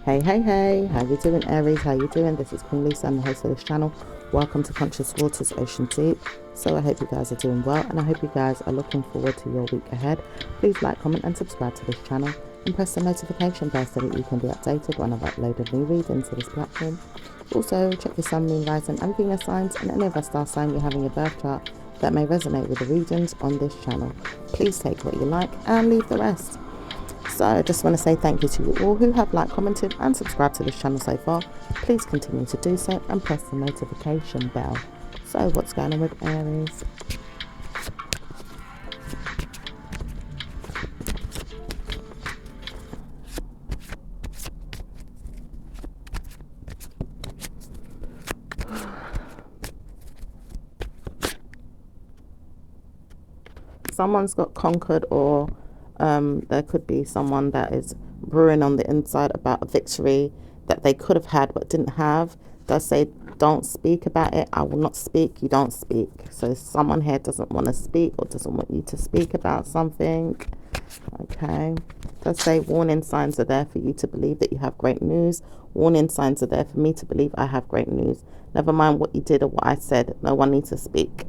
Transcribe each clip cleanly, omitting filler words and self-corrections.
Hey, how you doing, Aries? How you doing? This is Queen Lisa. I'm the host of this channel. Welcome to Conscious Waters Ocean Deep. So I hope you guys are doing well, and I hope you guys are looking forward to your week ahead. Please like, comment and subscribe to this channel, and press the notification bell so that you can be updated when I've uploaded new readings to this platform. Also, check your sun, moon, rising and Venus signs and any other star sign you have in your birth chart that may resonate with the readings on this channel. Please take what you like and leave the rest. So I just want to say thank you to you all who have liked, commented and subscribed to this channel so far. Please continue to do so and press the notification bell. So what's going on with Aries? Someone's got conquered, or there could be someone that is brewing on the inside about a victory that they could have had but didn't have. Does say don't speak about it. I will not speak. You don't speak. So someone here doesn't want to speak or doesn't want you to speak about something. Okay. Does say warning signs are there for you to believe that you have great news. Warning signs are there for me to believe I have great news. Never mind what you did or what I said. No one needs to speak.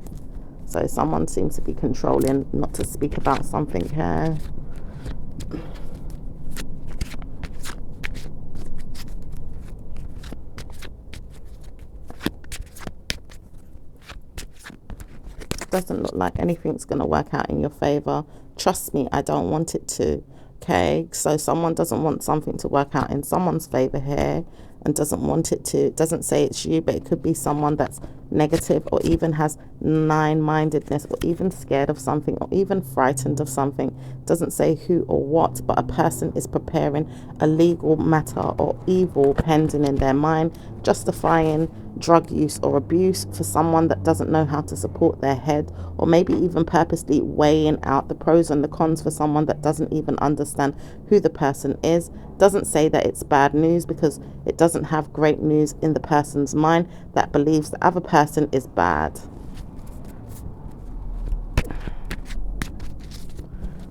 So someone seems to be controlling not to speak about something here. Doesn't look like anything's going to work out in your favor. Trust me, I don't want it to. Okay, so someone doesn't want something to work out in someone's favor here and doesn't want it to. It doesn't say it's you, but it could be someone that's negative or even has nine-mindedness or even scared of something or even frightened of something. Doesn't say who or what, but a person is preparing a legal matter or evil pending in their mind, justifying drug use or abuse for someone that doesn't know how to support their head, or maybe even purposely weighing out the pros and the cons for someone that doesn't even understand who the person is. Doesn't say that it's bad news because it doesn't have great news in the person's mind that believes the other person is bad.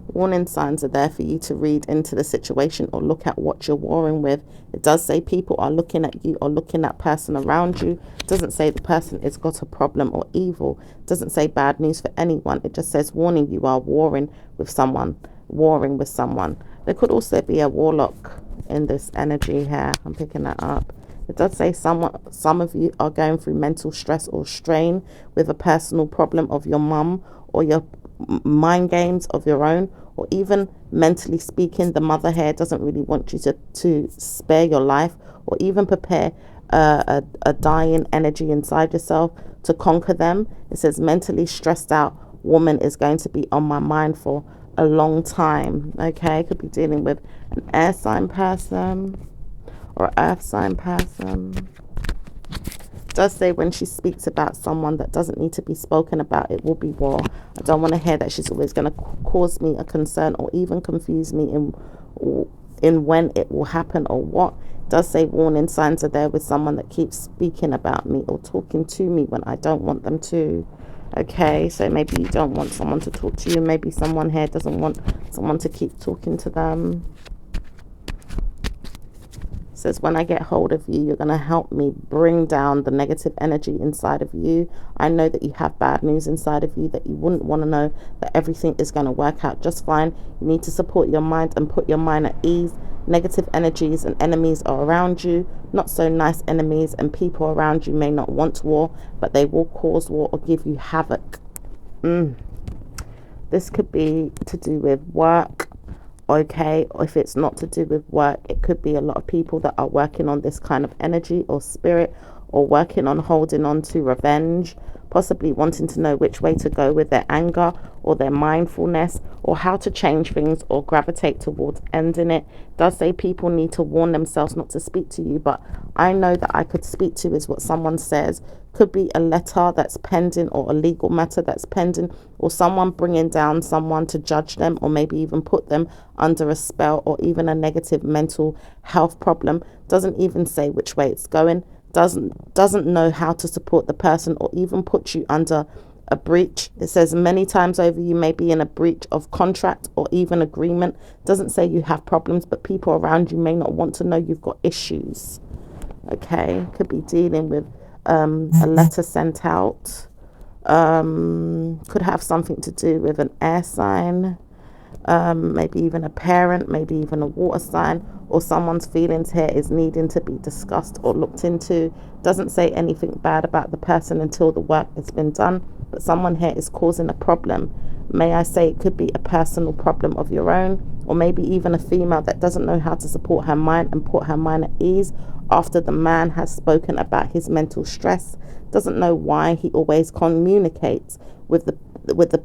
Warning signs are there for you to read into the situation or look at what you're warring with. It does say people are looking at you or looking at person around you. It doesn't say the person has got a problem or evil. It doesn't say bad news for anyone. It just says warning, you are warring with someone. There could also be a warlock in this energy here. I'm picking that up. It does say some of you are going through mental stress or strain with a personal problem of your mum or your mind games of your own, or even mentally speaking, the mother here doesn't really want you to spare your life or even prepare a dying energy inside yourself to conquer them. It says mentally stressed out woman is going to be on my mind for a long time. Okay, could be dealing with an air sign person or earth sign person. Does say when she speaks about someone that doesn't need to be spoken about, it will be war. I don't want to hear that she's always going to cause me a concern or even confuse me in when it will happen or what. Does say warning signs are there with someone that keeps speaking about me or talking to me when I don't want them to. Okay, so maybe you don't want someone to talk to you. Maybe someone here doesn't want someone to keep talking to them. Says when I get hold of you, you're going to help me bring down the negative energy inside of you. I know that you have bad news inside of you, that you wouldn't want to know that everything is going to work out just fine. You need to support your mind and put your mind at ease. Negative energies and enemies are around you, not so nice enemies, and people around you may not want war, but they will cause war or give you havoc. This could be to do with work. Okay, if it's not to do with work, it could be a lot of people that are working on this kind of energy or spirit, or working on holding on to revenge, possibly wanting to know which way to go with their anger or their mindfulness, or how to change things or gravitate towards ending it. Does say people need to warn themselves not to speak to you, but I know that I could speak to is what someone says. Could be a letter that's pending or a legal matter that's pending, or someone bringing down someone to judge them or maybe even put them under a spell or even a negative mental health problem. Doesn't even say which way it's going. Doesn't know how to support the person or even put you under a breach. It says many times over you may be in a breach of contract or even agreement. Doesn't say you have problems, but people around you may not want to know you've got issues. Okay, could be dealing with a letter sent out. Could have something to do with an air sign. Maybe even a parent, maybe even a water sign, or someone's feelings here is needing to be discussed or looked into. Doesn't say anything bad about the person until the work has been done, but someone here is causing a problem. May I say it could be a personal problem of your own, or maybe even a female that doesn't know how to support her mind and put her mind at ease after the man has spoken about his mental stress. Doesn't know why he always communicates with the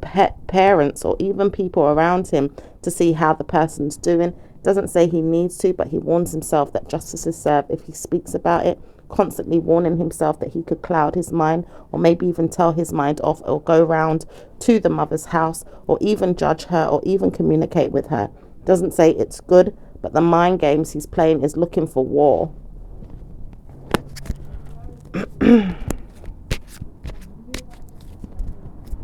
parents or even people around him to see how the person's doing. Doesn't say he needs to, but he warns himself that justice is served if he speaks about it, constantly warning himself that he could cloud his mind, or maybe even tell his mind off, or go round to the mother's house, or even judge her, or even communicate with her. Doesn't say it's good, but the mind games he's playing is looking for war.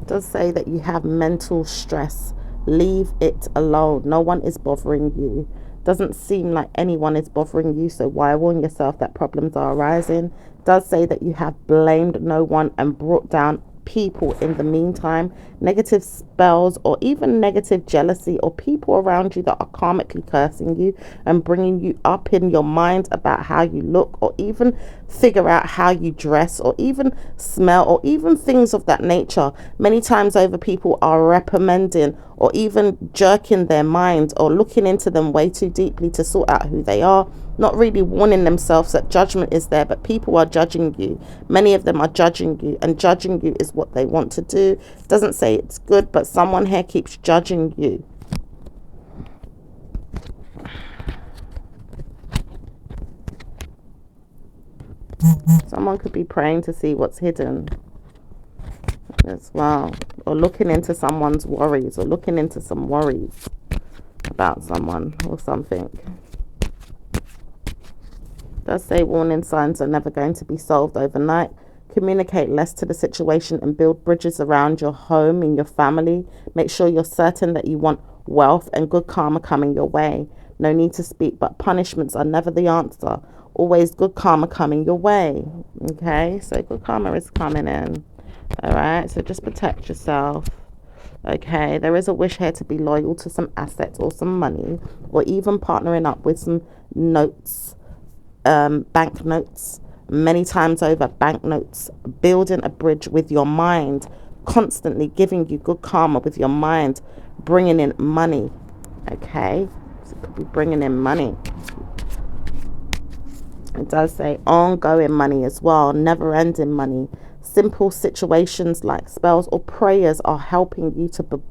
Does say that you have mental stress. Leave it alone. No one is bothering you. Doesn't seem like anyone is bothering you, so why warn yourself that problems are arising? Does say that you have blamed no one and brought down people in the meantime. Negative spells or even negative jealousy, or people around you that are karmically cursing you and bringing you up in your mind about how you look, or even figure out how you dress, or even smell, or even things of that nature. Many times over, people are reprimanding or even jerking their minds or looking into them way too deeply to sort out who they are, not really warning themselves that judgment is there, but people are judging you. Many of them are judging you, and judging you is what they want to do. Doesn't say it's good, but someone here keeps judging you. Someone could be praying to see what's hidden as well, or looking into someone's worries, or looking into some worries about someone or something. Does say warning signs are never going to be solved overnight. Communicate less to the situation and build bridges around your home and your family. Make sure you're certain that you want wealth and good karma coming your way. No need to speak, but punishments are never the answer. Always good karma coming your way. Okay, so good karma is coming in. All right, so just protect yourself. Okay, there is a wish here to be loyal to some assets or some money, or even partnering up with some notes, bank notes. Many times over, bank notes. Building a bridge with your mind, constantly giving you good karma with your mind, bringing in money. Okay, so it could be bringing in money. It does say ongoing money as well, never ending money. Simple situations like spells or prayers are helping you to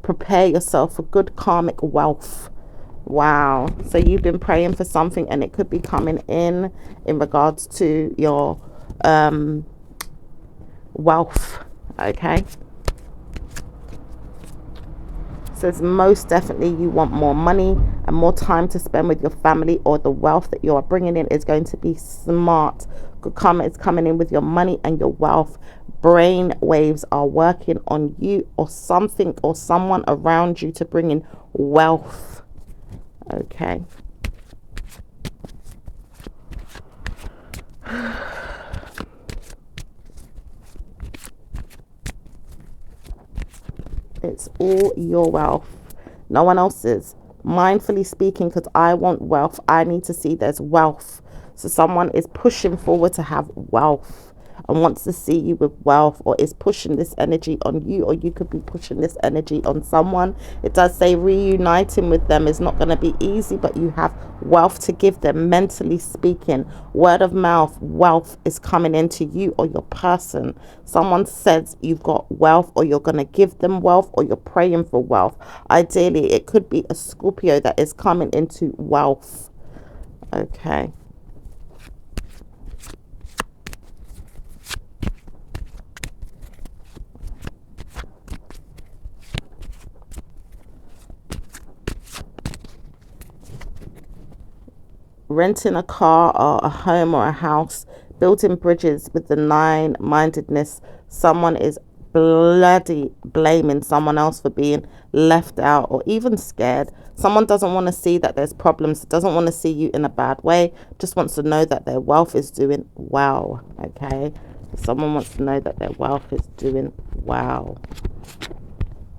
prepare yourself for good karmic wealth. Wow. So you've been praying for something, and it could be coming in regards to your wealth. Okay. Says most definitely you want more money and more time to spend with your family, or the wealth that you are bringing in is going to be smart. Good karma is coming in with your money and your wealth. Brain waves are working on you or something or someone around you to bring in wealth. Okay. It's all your wealth, no one else's. Mindfully speaking, because I want wealth, I need to see there's wealth. So someone is pushing forward to have wealth and wants to see you with wealth, or is pushing this energy on you, or you could be pushing this energy on someone. It does say reuniting with them is not going to be easy, but you have wealth to give them. Mentally speaking, word of mouth, wealth is coming into you or your person. Someone says you've got wealth, or you're going to give them wealth, or you're praying for wealth. Ideally, it could be a Scorpio that is coming into wealth. Okay. Renting a car or a home or a house, building bridges with the nine-mindedness. Someone is bloody blaming someone else for being left out or even scared. Someone doesn't want to see that there's problems, doesn't want to see you in a bad way, just wants to know that their wealth is doing well. Okay, someone wants to know that their wealth is doing well.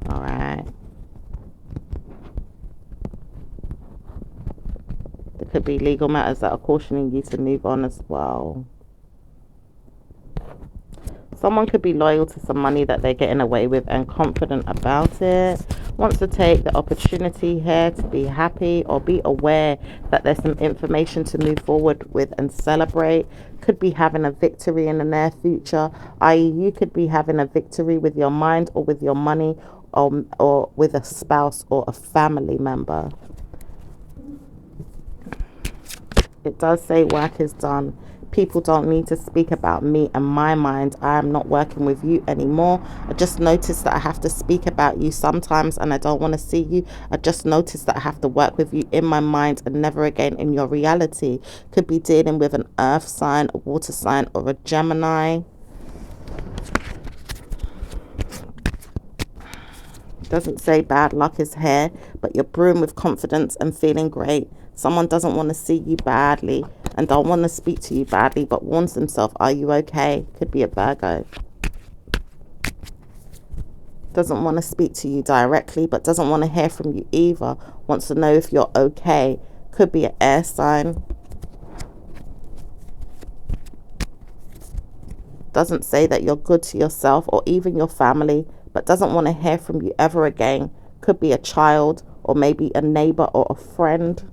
All right. There could be legal matters that are cautioning you to move on as well. Someone could be loyal to some money that they're getting away with and confident about it. Wants to take the opportunity here to be happy or be aware that there's some information to move forward with and celebrate. Could be having a victory in the near future, i.e. you could be having a victory with your mind or with your money, or with a spouse or a family member. It does say work is done. People don't need to speak about me and my mind. I am not working with you anymore. I just noticed that I have to speak about you sometimes and I don't want to see you. I just noticed that I have to work with you in my mind and never again in your reality. Could be dealing with an earth sign, a water sign, or a Gemini. Doesn't say bad luck is here, but you're brewing with confidence and feeling great. Someone doesn't want to see you badly and don't want to speak to you badly, but warns themselves, are you okay? Could be a Virgo. Doesn't want to speak to you directly, but doesn't want to hear from you either. Wants to know if you're okay. Could be an air sign. Doesn't say that you're good to yourself or even your family, but doesn't want to hear from you ever again. Could be a child or maybe a neighbor or a friend.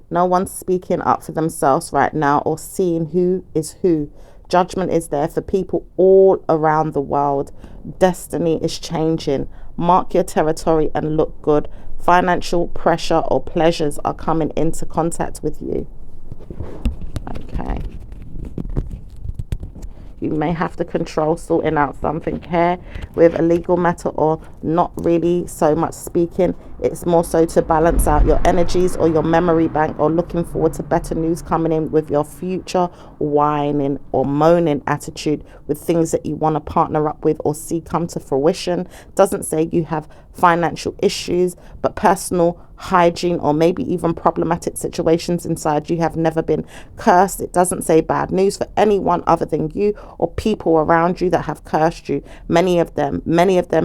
No one's speaking up for themselves right now or seeing who is who. Judgment is there for people all around the world. Destiny is changing. Mark your territory and look good. Financial pressure or pleasures are coming into contact with you. Okay. You may have to control sorting out something here with a legal matter, or not really so much speaking. It's more so to balance out your energies or your memory bank, or looking forward to better news coming in with your future whining or moaning attitude with things that you want to partner up with or see come to fruition. Doesn't say you have financial issues, but personal hygiene or maybe even problematic situations inside you have never been cursed. It doesn't say bad news for anyone other than you or people around you that have cursed you. Many of them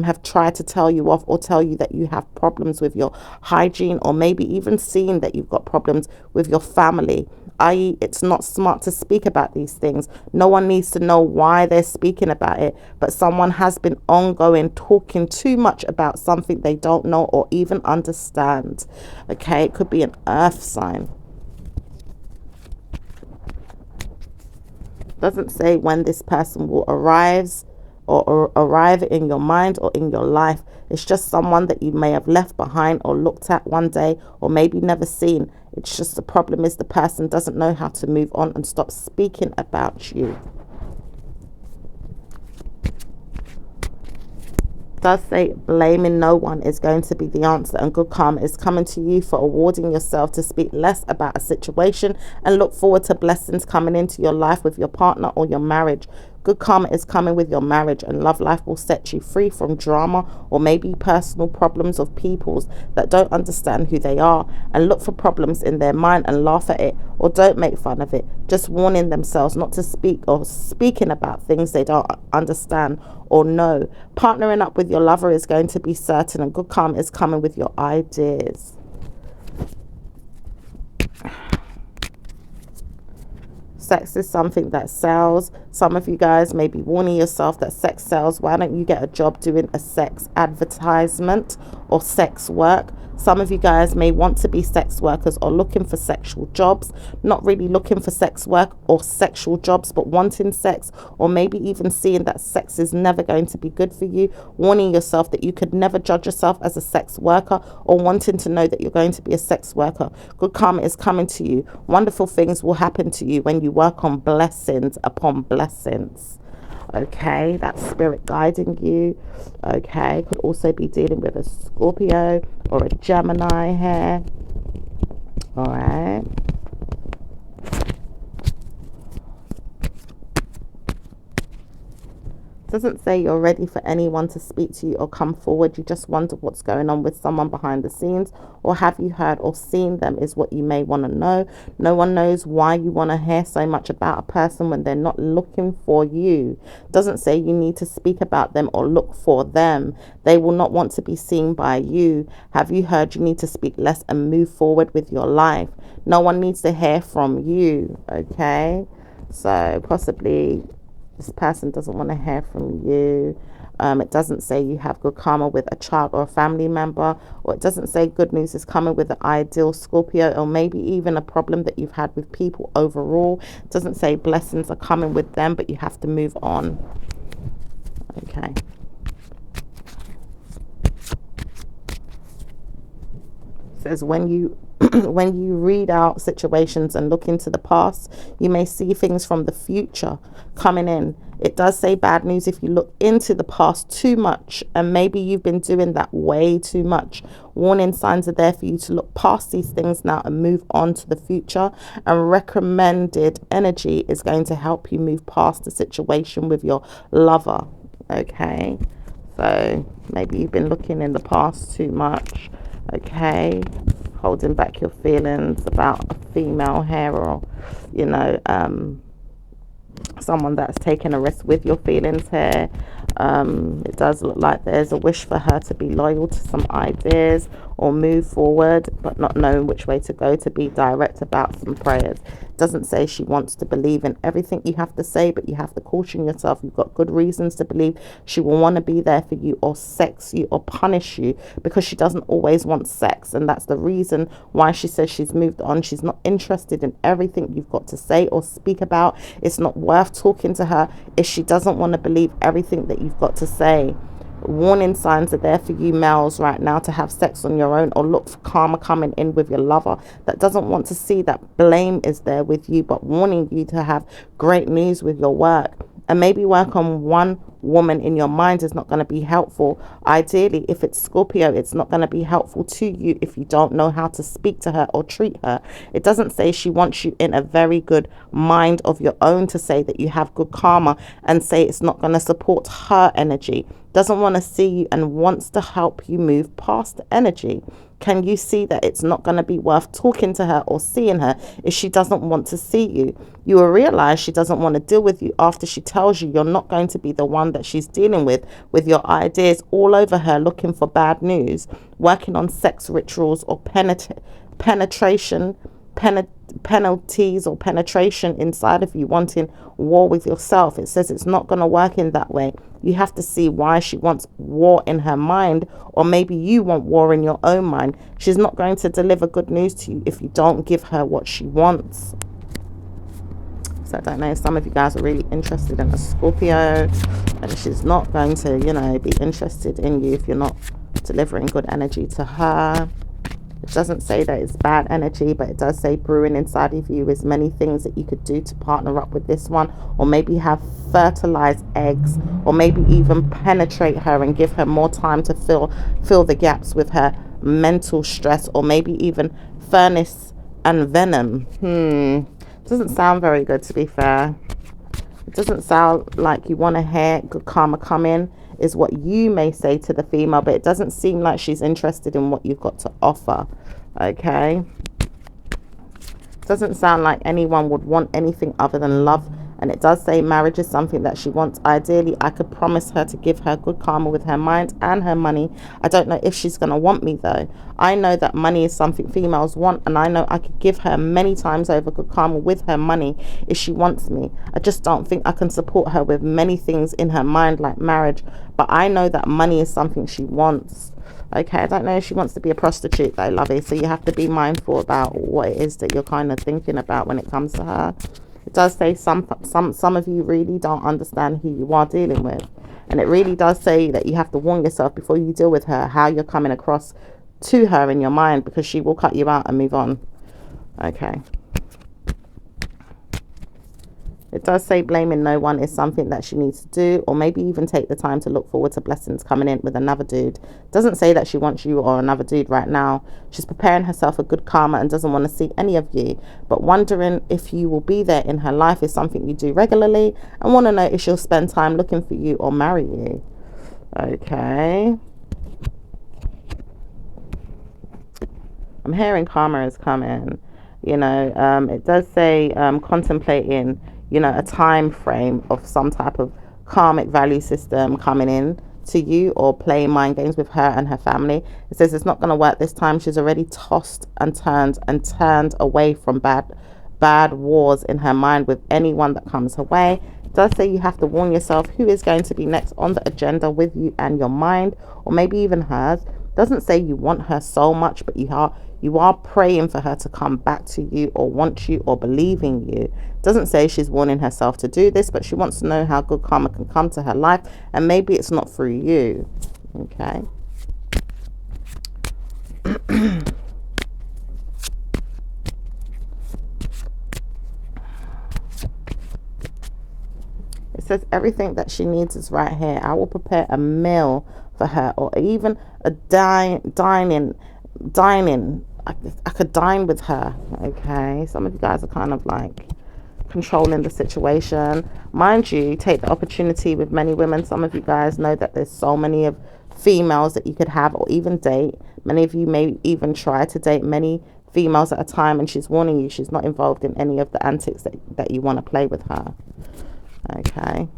have tried to tell you off or tell you that you have problems with your hygiene, or maybe even seeing that you've got problems with your family, i.e. it's not smart to speak about these things. No one needs to know why they're speaking about it, but someone has been ongoing talking too much about something they don't know or even understand. Okay, it could be an earth sign. Doesn't say when this person will arrive in your mind or in your life. It's just someone that you may have left behind or looked at one day or maybe never seen. It's just the problem is the person doesn't know how to move on and stop speaking about you. Does say blaming no one is going to be the answer, and good karma is coming to you for awarding yourself to speak less about a situation and look forward to blessings coming into your life with your partner or your marriage. Good karma is coming with your marriage, and love life will set you free from drama or maybe personal problems of peoples that don't understand who they are and look for problems in their mind and laugh at it or don't make fun of it, just warning themselves not to speak or speaking about things they don't understand or know. Partnering up with your lover is going to be certain, and good karma is coming with your ideas. Sex is something that sells. Some of you guys may be warning yourself that sex sells. Why don't you get a job doing a sex advertisement or sex work? Some of you guys may want to be sex workers or looking for sexual jobs, not really looking for sex work or sexual jobs, but wanting sex, or maybe even seeing that sex is never going to be good for you, warning yourself that you could never judge yourself as a sex worker, or wanting to know that you're going to be a sex worker. Good karma is coming to you. Wonderful things will happen to you when you work on blessings upon blessings. Okay, that's spirit guiding you. Okay, could also be dealing with a Scorpio or a Gemini here. All right. Doesn't say you're ready for anyone to speak to you or come forward. You just wonder what's going on with someone behind the scenes, or have you heard or seen them is what you may want to know. No one knows why you want to hear so much about a person when they're not looking for you. Doesn't say you need to speak about them or look for them. They will not want to be seen by you. Have you heard you need to speak less and move forward with your life? No one needs to hear from you. Okay, so possibly this person doesn't want to hear from you. It doesn't say you have good karma with a child or a family member, or it doesn't say good news is coming with an ideal Scorpio, or maybe even a problem that you've had with people overall. It doesn't say blessings are coming with them, but you have to move on. Okay. It says when you when you read out situations and look into the past, you may see things from the future coming in. It does say bad news if you look into the past too much, and maybe you've been doing that way too much. Warning signs are there for you to look past these things now and move on to the future. And recommended energy is going to help you move past the situation with your lover. Okay, so maybe you've been looking in the past too much. Okay, holding back your feelings about a female here, or someone that's taken a risk with your feelings here. It does look like there's a wish for her to be loyal to some ideas or move forward, but not knowing which way to go, to be direct about some prayers. Doesn't say she wants to believe in everything you have to say, but you have to caution yourself. You've got good reasons to believe she will want to be there for you or sex you or punish you, because she doesn't always want sex, and that's the reason why she says she's moved on. She's not interested in everything you've got to say or speak about. It's not worth talking to her if she doesn't want to believe everything that you've got to say. Warning signs are there for you males right now to have sex on your own or look for karma coming in with your lover that doesn't want to see that blame is there with you, but warning you to have great news with your work. And maybe work on one woman in your mind is not going to be helpful. Ideally, if it's Scorpio, it's not going to be helpful to you if you don't know how to speak to her or treat her. It doesn't say she wants you in a very good mind of your own to say that you have good karma, and say it's not going to support her energy. Doesn't want to see you and wants to help you move past the energy. Can you see that it's not going to be worth talking to her or seeing her if she doesn't want to see you? You will realize she doesn't want to deal with you after she tells you you're not going to be the one that she's dealing with your ideas all over her, looking for bad news, working on sex rituals or penetration, penalties or penetration inside of you, wanting war with yourself. It says it's not going to work in that way. You have to see why she wants war in her mind, or maybe you want war in your own mind. She's not going to deliver good news to you if you don't give her what she wants. So I don't know, some of you guys are really interested in a Scorpio, and she's not going to, be interested in you if you're not delivering good energy to her. It doesn't say that it's bad energy, but it does say brewing inside of you is many things that you could do to partner up with this one, or maybe have fertilized eggs, or maybe even penetrate her and give her more time to fill the gaps with her mental stress, or maybe even furnace and venom. Doesn't sound very good, to be fair. It doesn't sound like you want to hear good karma come in, is what you may say to the female, but it doesn't seem like she's interested in what you've got to offer. Okay, doesn't sound like anyone would want anything other than love. And it does say marriage is something that she wants. Ideally, I could promise her to give her good karma with her mind and her money. I don't know if she's going to want me, though. I know that money is something females want, and I know I could give her many times over good karma with her money if she wants me. I just don't think I can support her with many things in her mind like marriage, but I know that money is something she wants. Okay, I don't know if she wants to be a prostitute, though, lovey, so you have to be mindful about what it is that you're kind of thinking about when it comes to her. It does say some of you really don't understand who you are dealing with. And it really does say that you have to warn yourself before you deal with her, how you're coming across to her in your mind, because she will cut you out and move on. Okay. It does say blaming no one is something that she needs to do, or maybe even take the time to look forward to blessings coming in with another dude. Doesn't say that she wants you or another dude right now. She's preparing herself for good karma and doesn't want to see any of you, but wondering if you will be there in her life is something you do regularly, and want to know if she'll spend time looking for you or marry you. Okay. I'm hearing karma is coming. You know, it does say contemplating, you know, a time frame of some type of karmic value system coming in to you, or playing mind games with her and her family. It says it's not going to work this time. She's already tossed and turned away from bad wars in her mind with anyone that comes her way. It does say you have to warn yourself who is going to be next on the agenda with you and your mind, or maybe even hers. Doesn't say you want her so much, but you are praying for her to come back to you, or want you, or believe in you. Doesn't say she's warning herself to do this, but she wants to know how good karma can come to her life, and maybe it's not through you. Okay. It says everything that she needs is right here. I will prepare a meal for her, or even a dining. I could dine with her. Okay. Some of you guys are kind of like controlling the situation. Mind you, take the opportunity with many women. Some of you guys know that there's so many of females that you could have or even date. Many of you may even try to date many females at a time, and she's warning you she's not involved in any of the antics that you want to play with her. Okay.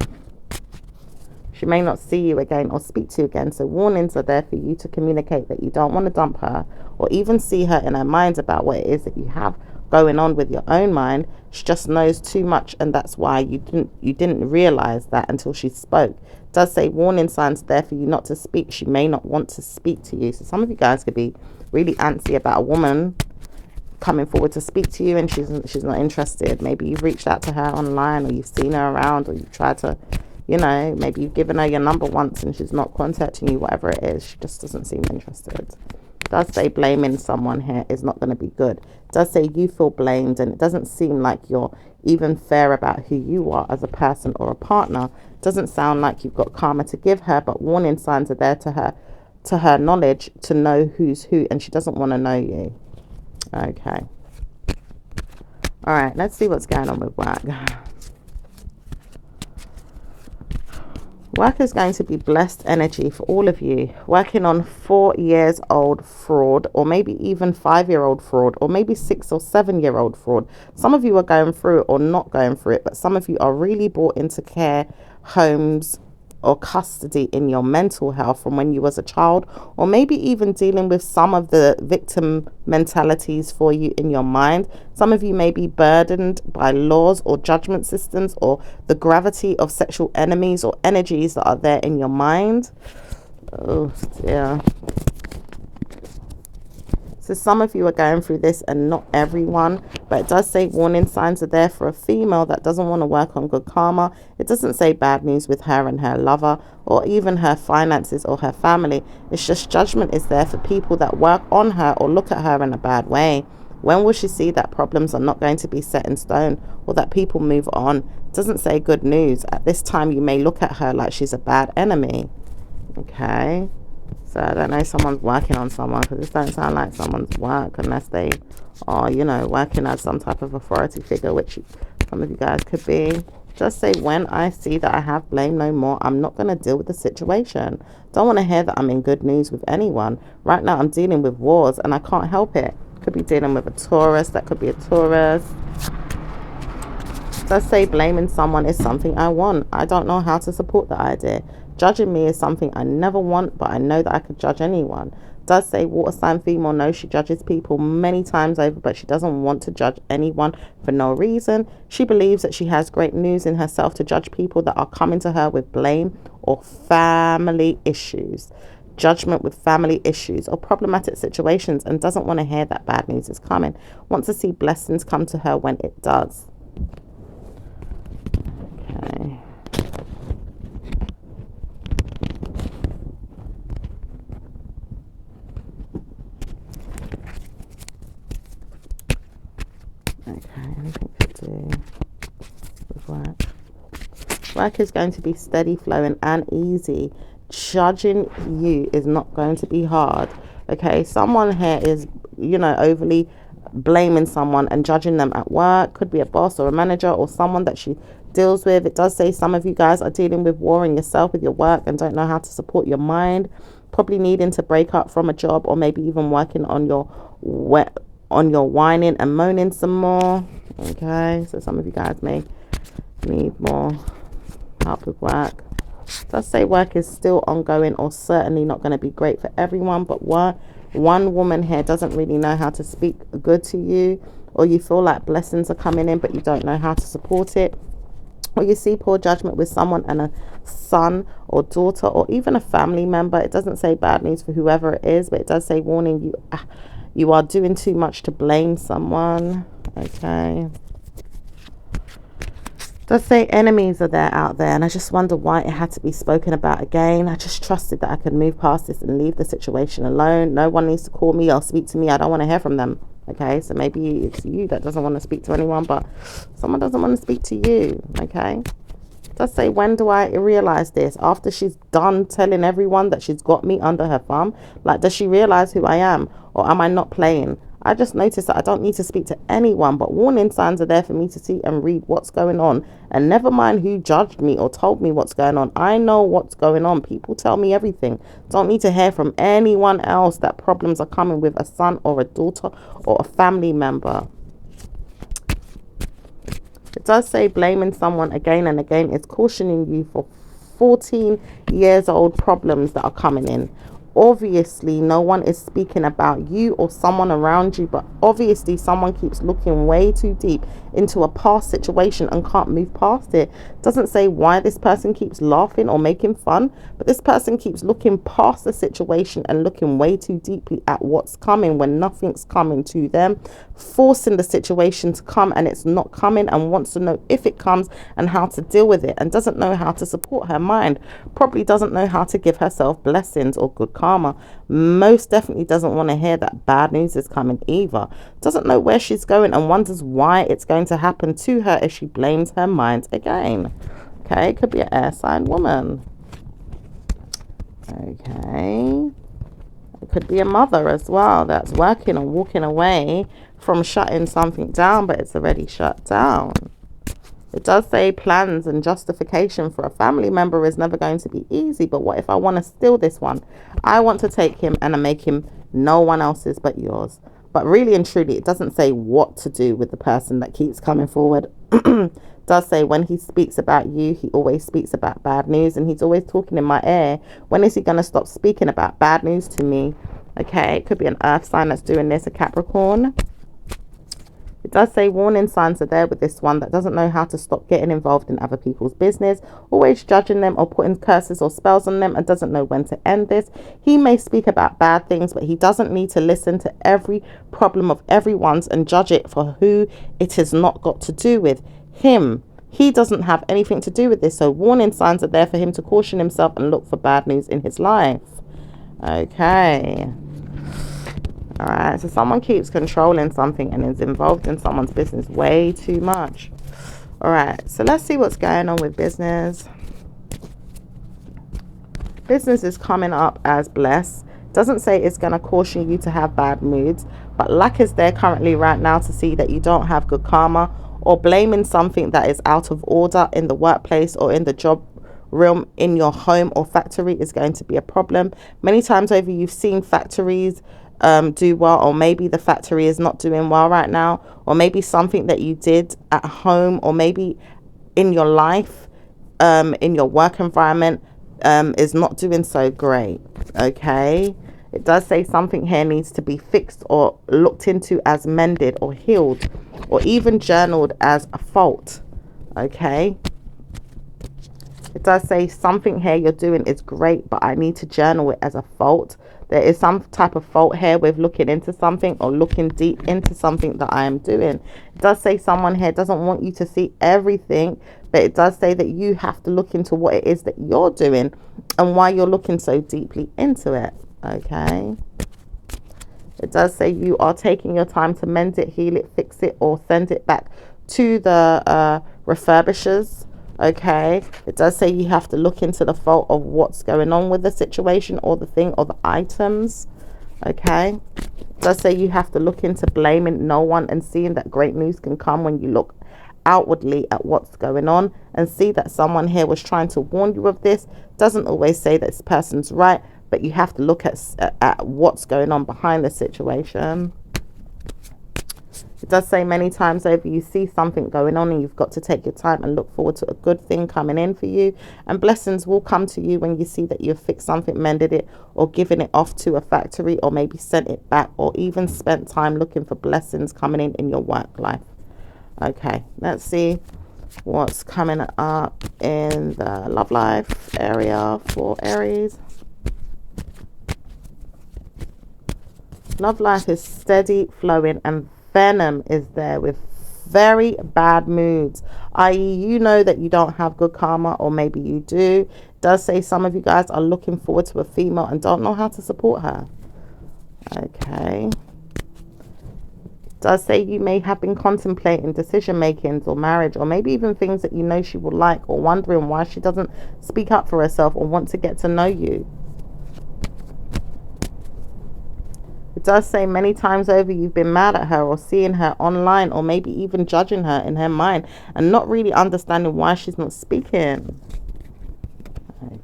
She may not see you again or speak to you again, so warnings are there for you to communicate that you don't want to dump her, or even see her in her mind about what it is that you have going on with your own mind. She just knows too much, and that's why you didn't realize that until she spoke. It does say warning signs there for you not to speak. She may not want to speak to you. So some of you guys could be really antsy about a woman coming forward to speak to you, and she's not interested. Maybe you've reached out to her online, or you've seen her around, or you've tried to, you know, maybe you've given her your number once and she's not contacting you. Whatever it is, she just doesn't seem interested. It does say blaming someone here is not going to be good. It does say you feel blamed, and it doesn't seem like you're even fair about who you are as a person or a partner. It doesn't sound like you've got karma to give her, but warning signs are there to her knowledge to know who's who, and she doesn't want to know you. Okay. All right, let's see what's going on with work. Work is going to be blessed energy for all of you. Working on 4-year-old fraud, or maybe even 5-year-old fraud, or maybe 6 or 7-year-old fraud. Some of you are going through it or not going through it, but some of you are really brought into care homes or custody in your mental health from when you was a child, or maybe even dealing with some of the victim mentalities for you in your mind. Some of you may be burdened by laws or judgment systems, or the gravity of sexual enemies or energies that are there in your mind. Oh dear. So some of you are going through this, and not everyone, but it does say warning signs are there for a female that doesn't want to work on good karma. It doesn't say bad news with her and her lover, or even her finances or her family. It's just judgment is there for people that work on her or look at her in a bad way. When will she see that problems are not going to be set in stone, or that people move on? It doesn't say good news. At this time, you may look at her like she's a bad enemy. Okay. So I don't know if someone's working on someone, because this don't sound like someone's work, unless they are, you know, working as some type of authority figure, which some of you guys could be. Just say, when I see that I have blame no more, I'm not going to deal with the situation. Don't want to hear that I'm in good news with anyone. Right now I'm dealing with wars, and I can't help it. Could be dealing with a Taurus. That could be a Taurus. Does say blaming someone is something I want. I don't know how to support the idea. Judging me is something I never want, but I know that I could judge anyone. Does say water sign female knows she judges people many times over, but she doesn't want to judge anyone for no reason. She believes that she has great news in herself to judge people that are coming to her with blame or family issues. Judgment with family issues or problematic situations, and doesn't want to hear that bad news is coming. Wants to see blessings come to her when it does. Okay. Okay, anything to do with work? Work is going to be steady flowing and easy. Judging you is not going to be hard. Okay, someone here is, overly blaming someone and judging them at work. Could be a boss or a manager or someone that she deals with. It does say some of you guys are dealing with warring yourself with your work and don't know how to support your mind. Probably needing to break up from a job, or maybe even working on your whining and moaning some more. Okay, so some of you guys may need more help with work. It does say work is still ongoing, or certainly not going to be great for everyone, but one woman here doesn't really know how to speak good to you, or you feel like blessings are coming in but you don't know how to support it, or you see poor judgment with someone and a son or daughter or even a family member. It doesn't say bad news for whoever it is, but it does say warning, you are doing too much to blame someone. Okay, does say enemies are there out there, and I just wonder why it had to be spoken about again. I just trusted that I could move past this and leave the situation alone. No one needs to call me or speak to me. I don't want to hear from them. Okay, so maybe it's you that doesn't want to speak to anyone, but someone doesn't want to speak to you. Okay, does say, when do I realize this? After she's done telling everyone that she's got me under her thumb. Like, does she realize who I am, or am I not playing? I just noticed that I don't need to speak to anyone, but warning signs are there for me to see and read what's going on. And never mind who judged me or told me what's going on. I know what's going on. People tell me everything. Don't need to hear from anyone else that problems are coming with a son or a daughter or a family member. It does say blaming someone again and again is cautioning you for 14 years old problems that are coming in. Obviously, no one is speaking about you or someone around you, but obviously someone keeps looking way too deep into a past situation and can't move past it. Doesn't say why this person keeps laughing or making fun, but this person keeps looking past the situation and looking way too deeply at what's coming when nothing's coming to them, forcing the situation to come and it's not coming, and wants to know if it comes and how to deal with it, and doesn't know how to support her mind. Probably doesn't know how to give herself blessings or good karma. Most definitely doesn't want to hear that bad news is coming either. Doesn't know where she's going and wonders why it's going to happen to her if she blames her mind again. Okay, could be an air sign woman. Okay, it could be a mother as well that's working or walking away from shutting something down, but it's already shut down. It does say plans and justification for a family member is never going to be easy, but what if I want to steal this one? I want to take him and I make him no one else's but yours. But really and truly, it doesn't say what to do with the person that keeps coming forward. Does say when he speaks about you, he always speaks about bad news, and he's always talking in my ear. When is he going to stop speaking about bad news to me? Okay, it could be an earth sign that's doing this, a Capricorn. It does say warning signs are there with this one that doesn't know how to stop getting involved in other people's business, always judging them or putting curses or spells on them, and doesn't know when to end this. He may speak about bad things, but he doesn't need to listen to every problem of everyone's and judge it for who it has not got to do with him. He doesn't have anything to do with this, so warning signs are there for him to caution himself and look for bad news in his life. Okay. All right, so someone keeps controlling something and is involved in someone's business way too much. All right, so let's see what's going on with business. Business is coming up as blessed. Doesn't say it's going to caution you to have bad moods, but luck is there currently right now to see that you don't have good karma, or blaming something that is out of order in the workplace or in the job realm in your home or factory is going to be a problem. Many times over you've seen factories do well, or maybe the factory is not doing well right now, or maybe something that you did at home, or maybe in your life, in your work environment, is not doing so great. Okay, it does say something here needs to be fixed or looked into as mended or healed, or even journaled as a fault. Okay, it does say something here you're doing is great, but I need to journal it as a fault. There is some type of fault here with looking into something or looking deep into something that I am doing. It does say someone here doesn't want you to see everything, but it does say that you have to look into what it is that you're doing and why you're looking so deeply into it. Okay. It does say you are taking your time to mend it, heal it, fix it, or send it back to the refurbishers. Okay, it does say you have to look into the fault of what's going on with the situation or the thing or the items. Okay, it does say you have to look into blaming no one and seeing that great news can come when you look outwardly at what's going on and see that someone here was trying to warn you of this. Doesn't always say that this person's right, but you have to look at what's going on behind the situation. It does say many times over you see something going on and you've got to take your time and look forward to a good thing coming in for you, and blessings will come to you when you see that you've fixed something, mended it, or given it off to a factory, or maybe sent it back, or even spent time looking for blessings coming in your work life. Okay, let's see what's coming up in the love life area for Aries. Love life is steady flowing, and venom is there with very bad moods, i.e. you know that you don't have good karma, or maybe you do. It does say some of you guys are looking forward to a female and don't know how to support her. Okay, it does say you may have been contemplating decision makings or marriage, or maybe even things that you know she would like, or wondering why she doesn't speak up for herself or want to get to know you. It does say many times over you've been mad at her or seeing her online, or maybe even judging her in her mind and not really understanding why she's not speaking.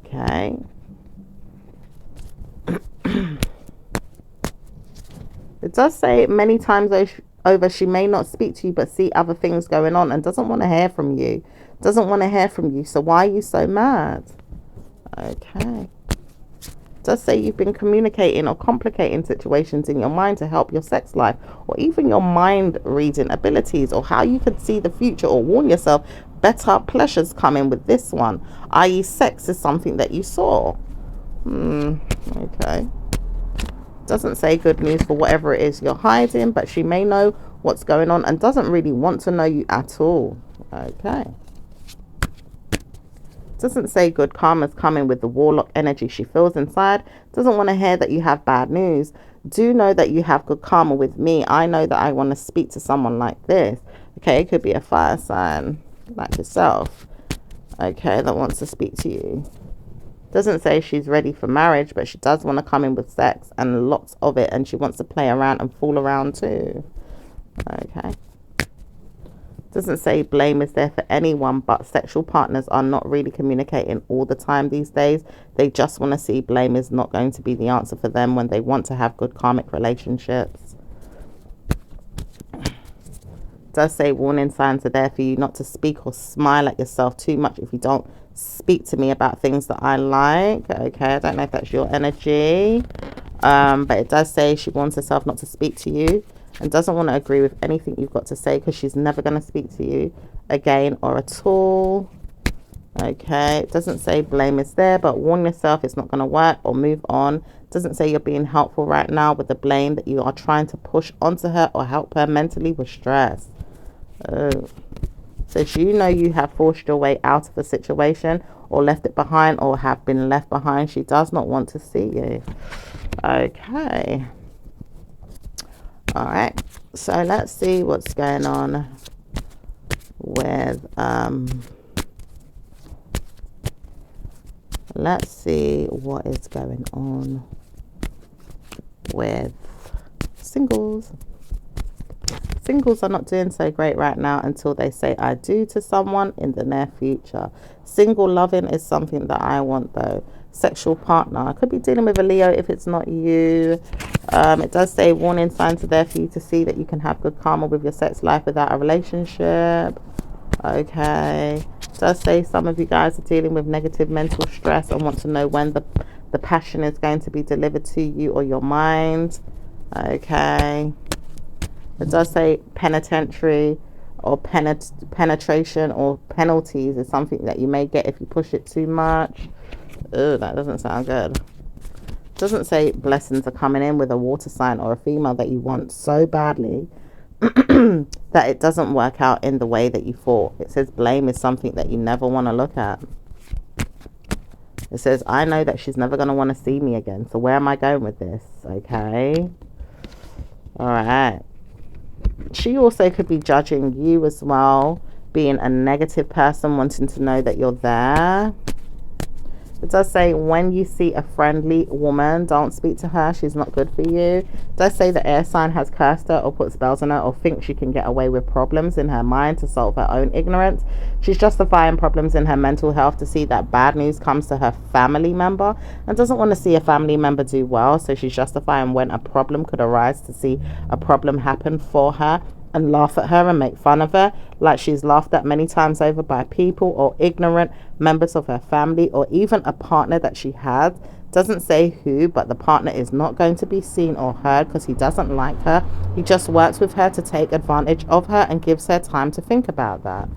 Okay. It does say many times over she may not speak to you but see other things going on and doesn't want to hear from you. So why are you so mad? Okay. Does say you've been communicating or complicating situations in your mind to help your sex life, or even your mind reading abilities, or how you could see the future or warn yourself better pleasures coming with this one, i.e. sex is something that you saw. Okay. Doesn't say good news for whatever it is you're hiding, but she may know what's going on and doesn't really want to know you at all. Okay. Doesn't say good karma's coming with the warlock energy she feels inside. Doesn't want to hear that you have bad news. Do know that you have good karma with me. I know that I want to speak to someone like this. Okay, it could be a fire sign like yourself. Okay, that wants to speak to you. Doesn't say she's ready for marriage, but she does want to come in with sex and lots of it, and she wants to play around and fool around too. Okay. Doesn't say blame is there for anyone, but sexual partners are not really communicating all the time these days. They just want to see blame is not going to be the answer for them when they want to have good karmic relationships. Does say warning signs are there for you not to speak or smile at yourself too much if you don't speak to me about things that I like. Okay, I don't know if that's your energy, but it does say she warns herself not to speak to you and doesn't want to agree with anything you've got to say, because she's never going to speak to you again or at all. Okay, it doesn't say blame is there, but warn yourself it's not going to work or move on. It doesn't say you're being helpful right now with the blame that you are trying to push onto her or help her mentally with stress. Says you know you have forced your way out of a situation or left it behind or have been left behind. She does not want to see you. Okay. All right, so let's see what's going on with let's see what is going on with singles. Singles are not doing so great right now until they say I do to someone in the near future. Single loving is something that I want though. Sexual partner, I could be dealing with a Leo if it's not you. It does say warning signs are there for you to see that you can have good karma with your sex life without a relationship. Okay, it does say some of you guys are dealing with negative mental stress and want to know when the passion is going to be delivered to you or your mind. Okay, it does say penitentiary or penetration or penalties is something that you may get if you push it too much. Ugh, that doesn't sound good. Doesn't say blessings are coming in with a water sign or a female that you want so badly that it doesn't work out in the way that you thought. It says blame is something that you never want to look at. It says I know that she's never going to want to see me again. So where am I going with this? Okay. All right. She also could be judging you as well. being a negative person, wanting to know that you're there. It does say when you see a friendly woman, don't speak to her. She's not good for you. It does say the air sign has cursed her or put spells on her or thinks she can get away with problems in her mind to solve her own ignorance. She's justifying problems in her mental health to see that bad news comes to her family member and doesn't want to see a family member do well. So she's justifying when a problem could arise to see a problem happen for her and laugh at her and make fun of her, like she's laughed at many times over by people or ignorant members of her family or even a partner that she had. Doesn't say who, but the partner is not going to be seen or heard because he doesn't like her. He just works with her to take advantage of her and gives her time to think about that.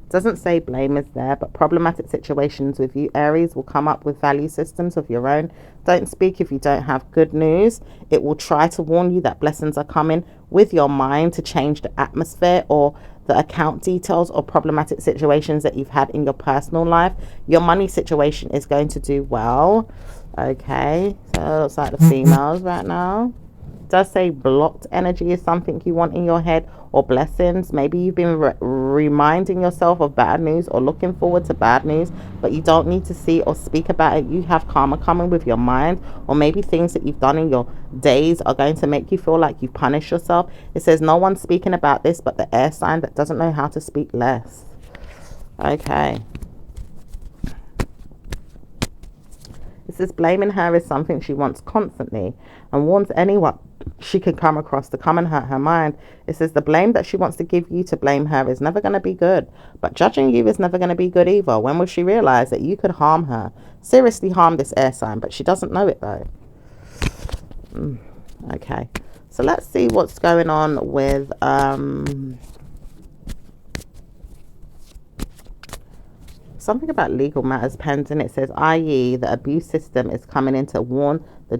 Doesn't say blame is there, but problematic situations with you, Aries, will come up with value systems of your own. Don't speak if you don't have good news. It will try to warn you that blessings are coming with your mind to change the atmosphere or the account details or problematic situations that you've had in your personal life. Your money situation is going to do well. Okay, so it looks like the females right now. Does say blocked energy is something you want in your head, or blessings. Maybe you've been reminding yourself of bad news or looking forward to bad news, but you don't need to see or speak about it. You have karma coming with your mind, or maybe things that you've done in your days are going to make you feel like you punish yourself. It says no one's speaking about this but the air sign that doesn't know how to speak less. Okay. It says blaming her is something she wants constantly and warns anyone she can come across to come and hurt her mind. It says the blame that she wants to give you to blame her is never going to be good, but judging you is never going to be good either. When will she realize that you could harm her, seriously harm this air sign, but she doesn't know it though? Okay, so let's see what's going on with something about legal matters pending. It says, i.e., the abuse system is coming in to warn the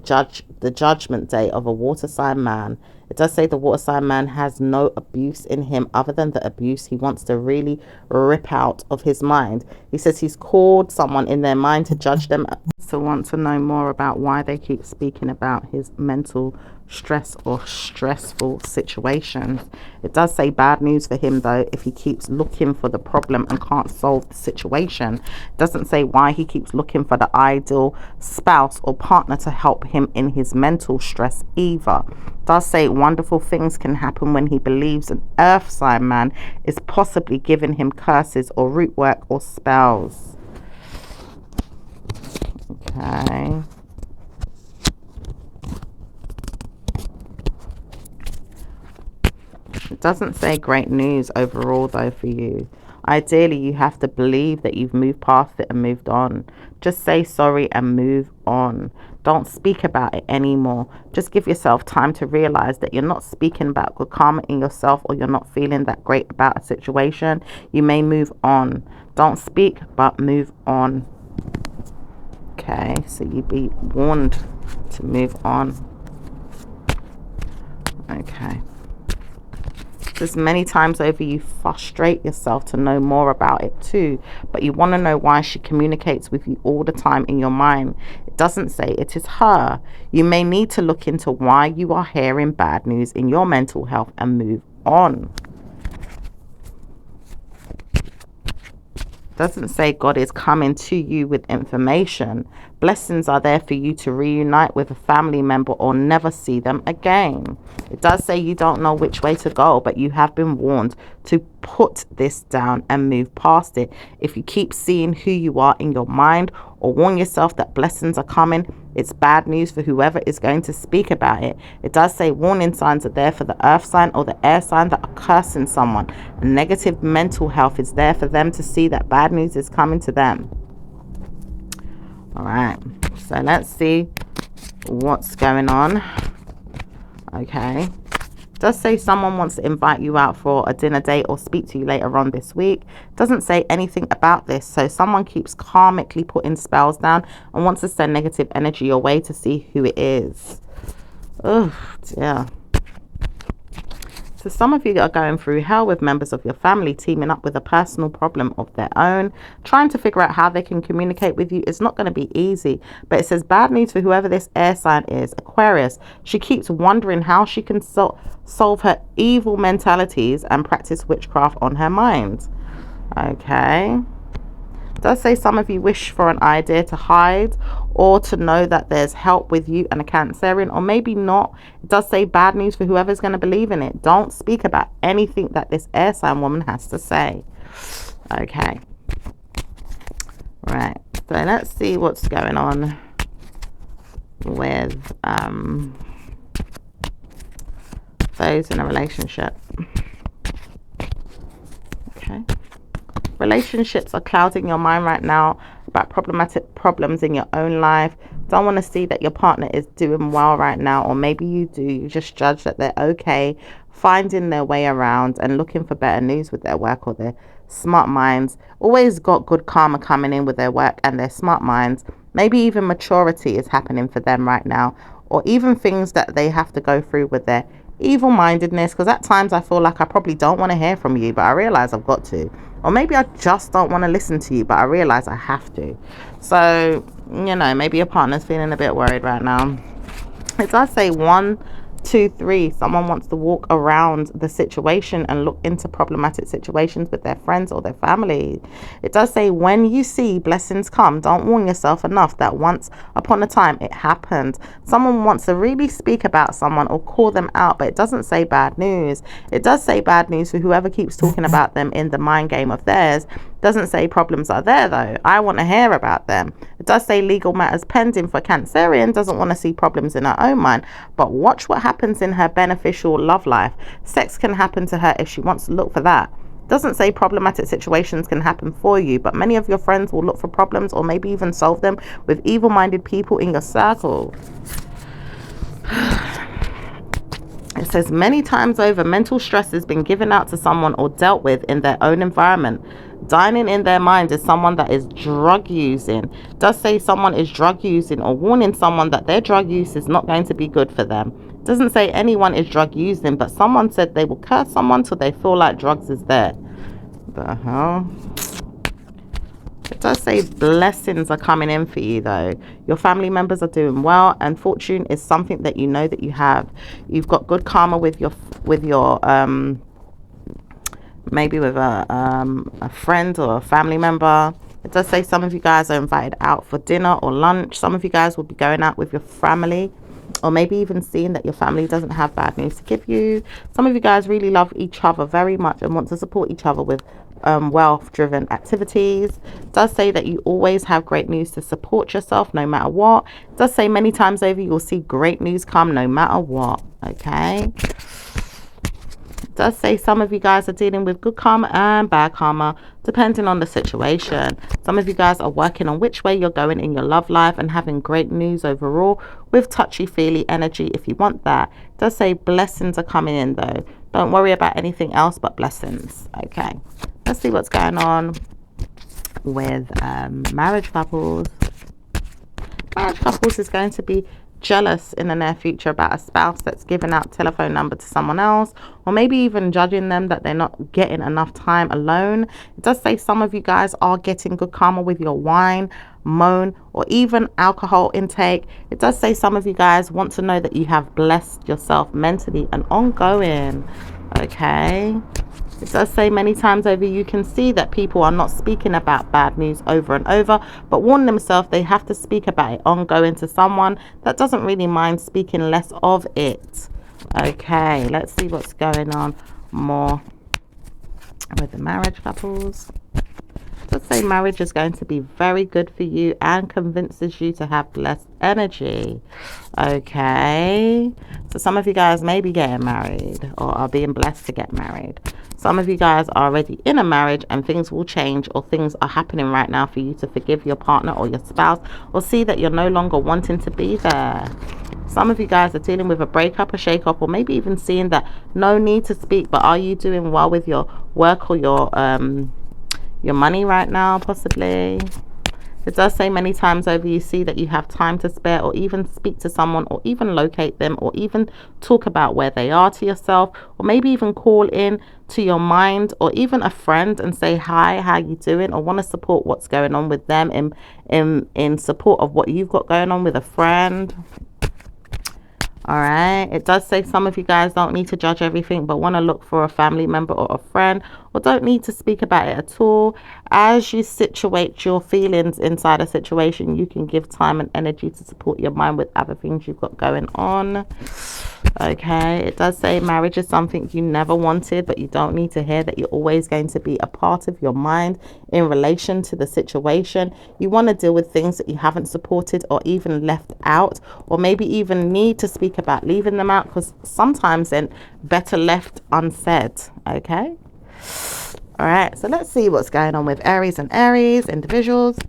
judgment day of a water sign man. It does say the water sign man has no abuse in him other than the abuse he wants to really rip out of his mind. He says he's called someone in their mind to judge them, to want to know more about why they keep speaking about his mental stress or stressful situations. It does say bad news for him though if he keeps looking for the problem and can't solve the situation. It doesn't say why he keeps looking for the ideal spouse or partner to help him in his mental stress either. It does say wonderful things can happen when he believes an earth sign man is possibly giving him curses or root work or spells. Okay. It doesn't say great news overall though for you. Ideally, you have to believe that you've moved past it and moved on. Just say sorry and move on. Don't speak about it anymore. Just give yourself time to realize that you're not speaking about good karma in yourself, or you're not feeling that great about a situation. You may move on. Don't speak, but move on. Okay, so you'd be warned to move on. Okay. Because many times over you frustrate yourself to know more about it too, but you want to know why she communicates with you all the time in your mind. It doesn't say it is her. You may need to look into why you are hearing bad news in your mental health and move on. Doesn't say God is coming to you with information. Blessings are there for you to reunite with a family member or never see them again. It does say you don't know which way to go, but you have been warned to put this down and move past it. If you keep seeing who you are in your mind or warn yourself that blessings are coming, it's bad news for whoever is going to speak about it. It does say warning signs are there for the earth sign or the air sign that are cursing someone. A negative mental health is there for them to see that bad news is coming to them. All right, so let's see what's going on. Okay, it does say someone wants to invite you out for a dinner date or speak to you later on this week. Doesn't say anything about this, so someone keeps karmically putting spells down and wants to send negative energy your way to see who it is. Oh dear. So some of you are going through hell with members of your family teaming up with a personal problem of their own, trying to figure out how they can communicate with you. It's not going to be easy, but it says bad news for whoever this air sign is. Aquarius, she keeps wondering how she can solve her evil mentalities and practice witchcraft on her mind. Okay. It does say some of you wish for an idea to hide or to know that there's help with you and a Cancerian, or maybe not. It does say bad news for whoever's going to believe in it. Don't speak about anything that this air sign woman has to say. Okay. Right. So let's see what's going on with those in a relationship. Okay. Relationships are clouding your mind right now about problematic problems in your own life. Don't want to see that your partner is doing well right now, or maybe you do. You just judge that they're okay, finding their way around and looking for better news with their work or their smart minds. Always got good karma coming in with their work and their smart minds. Maybe even maturity is happening for them right now, or even things that they have to go through with their evil-mindedness, because at times I feel like I probably don't want to hear from you, but I realize I've got to. Or maybe I just don't want to listen to you, but I realize I have to. So, you know, maybe your partner's feeling a bit worried right now. It does say 1, 2, 3. Someone wants to walk around the situation and look into problematic situations with their friends or their family. It does say when you see blessings come, don't warn yourself enough that once upon a time it happened. Someone wants to really speak about someone or call them out, but it doesn't say bad news. It does say bad news for whoever keeps talking about them in the mind game of theirs. Doesn't say problems are there though. I want to hear about them. It does say legal matters pending for Cancerian. Doesn't want to see problems in her own mind, but watch what happens in her beneficial love life. Sex can happen to her if she wants to look for that. Doesn't say problematic situations can happen for you, but many of your friends will look for problems or maybe even solve them with evil-minded people in your circle. It says many times over, mental stress has been given out to someone or dealt with in their own environment. Dining in their mind is someone that is drug using. It does say someone is drug using or warning someone that their drug use is not going to be good for them. It doesn't say anyone is drug using, but someone said they will curse someone till they feel like drugs is there. The hell? It does say blessings are coming in for you though. Your family members are doing well, and fortune is something that you know that you have. You've got good karma with your maybe with a friend or a family member. It does say some of you guys are invited out for dinner or lunch. Some of you guys will be going out with your family, or maybe even seeing that your family doesn't have bad news to give you. Some of you guys really love each other very much and want to support each other with wealth-driven activities. It does say that you always have great news to support yourself no matter what. It does say many times over you'll see great news come no matter what. Okay. It does say some of you guys are dealing with good karma and bad karma depending on the situation. Some of you guys are working on which way you're going in your love life and having great news overall with touchy-feely energy if you want that. It does say blessings are coming in though. Don't worry about anything else but blessings. Okay, let's see what's going on with marriage couples. Marriage couples is going to be jealous in the near future about a spouse that's giving out telephone number to someone else, or maybe even judging them that they're not getting enough time alone. It does say some of you guys are getting good karma with your wine, moan, or even alcohol intake. It does say some of you guys want to know that you have blessed yourself mentally and ongoing. Okay. It does say many times over you can see that people are not speaking about bad news over and over, but warn themselves they have to speak about it ongoing to someone that doesn't really mind speaking less of it. Okay, let's see what's going on more with the marriage couples. Let's say marriage is going to be very good for you and convinces you to have blessed energy. Okay, so some of you guys may be getting married or are being blessed to get married. Some of you guys are already in a marriage and things will change, or things are happening right now for you to forgive your partner or your spouse, or see that you're no longer wanting to be there. Some of you guys are dealing with a breakup, a shake-up, or maybe even seeing that no need to speak, but are you doing well with your work or your money right now, possibly? It does say many times over you see that you have time to spare, or even speak to someone, or even locate them, or even talk about where they are to yourself, or maybe even call in to your mind, or even a friend and say hi, how you doing, or want to support what's going on with them in support of what you've got going on with a friend. All right, it does say some of you guys don't need to judge everything, but want to look for a family member or a friend, or don't need to speak about it at all. As you situate your feelings inside a situation, you can give time and energy to support your mind with other things you've got going on. Okay, it does say marriage is something you never wanted, but you don't need to hear that you're always going to be a part of your mind in relation to the situation. You want to deal with things that you haven't supported or even left out, or maybe even need to speak about leaving them out, because sometimes then better left unsaid. Okay, all right, so let's see what's going on with Aries and Aries individuals.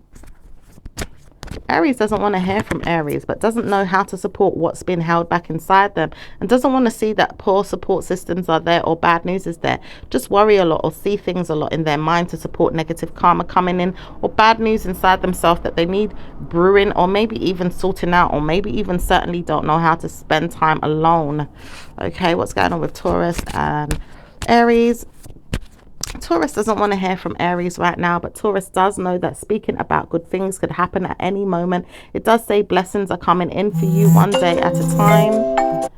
Aries doesn't want to hear from Aries, but doesn't know how to support what's been held back inside them, and doesn't want to see that poor support systems are there or bad news is there. Just worry a lot or see things a lot in their mind to support negative karma coming in, or bad news inside themselves that they need brewing, or maybe even sorting out, or maybe even certainly don't know how to spend time alone. Okay, what's going on with Taurus and Aries? Taurus doesn't want to hear from Aries right now, but Taurus does know that speaking about good things could happen at any moment. It does say blessings are coming in for you one day at a time.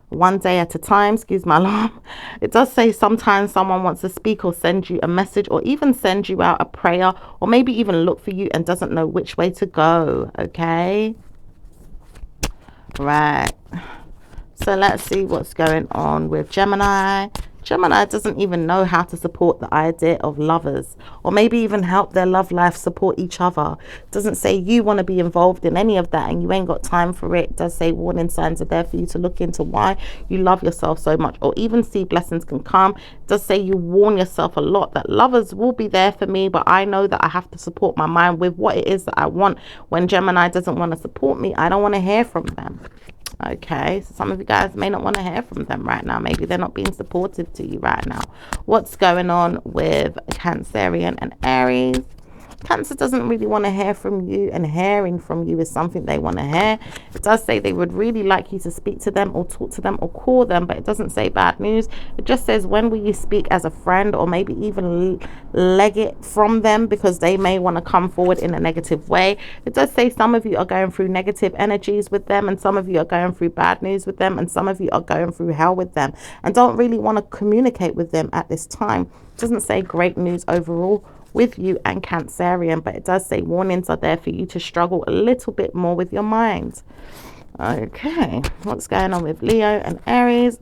One day at a time, excuse my alarm. It does say sometimes someone wants to speak or send you a message, or even send you out a prayer, or maybe even look for you and doesn't know which way to go. Okay, right, so let's see what's going on with Gemini. Gemini doesn't even know how to support the idea of lovers, or maybe even help their love life support each other. Doesn't say you want to be involved in any of that and you ain't got time for it. It does say warning signs are there for you to look into why you love yourself so much, or even see blessings can come. It does say you warn yourself a lot that lovers will be there for me, but I know that I have to support my mind with what it is that I want. When Gemini doesn't want to support me, I don't want to hear from them. Okay, so some of you guys may not want to hear from them right now. Maybe they're not being supportive to you right now. What's going on with Cancerian and Aries? Cancer doesn't really want to hear from you, and hearing from you is something they want to hear. It does say they would really like you to speak to them or talk to them or call them, but it doesn't say bad news. It just says when will you speak as a friend, or maybe even leg it from them, because they may want to come forward in a negative way. It does say some of you are going through negative energies with them, and some of you are going through bad news with them, and some of you are going through hell with them and don't really want to communicate with them at this time. It doesn't say great news overall with you and Cancerian, but it does say warnings are there for you to struggle a little bit more with your mind. Okay, what's going on with Leo and Aries?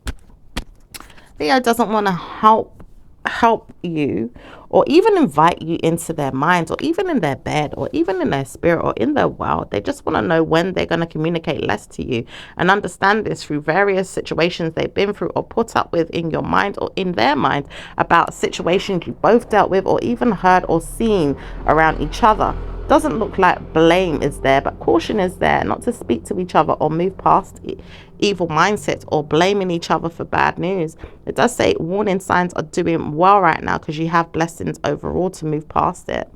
Leo doesn't want to help you, or even invite you into their minds, or even in their bed, or even in their spirit, or in their world. They just want to know when they're going to communicate less to you, and understand this through various situations they've been through or put up with in your mind or in their mind, about situations you both dealt with or even heard or seen around each other. Doesn't look like blame is there, but caution is there, not to speak to each other or move past evil mindsets or blaming each other for bad news. It does say warning signs are doing well right now, because you have blessings overall to move past it.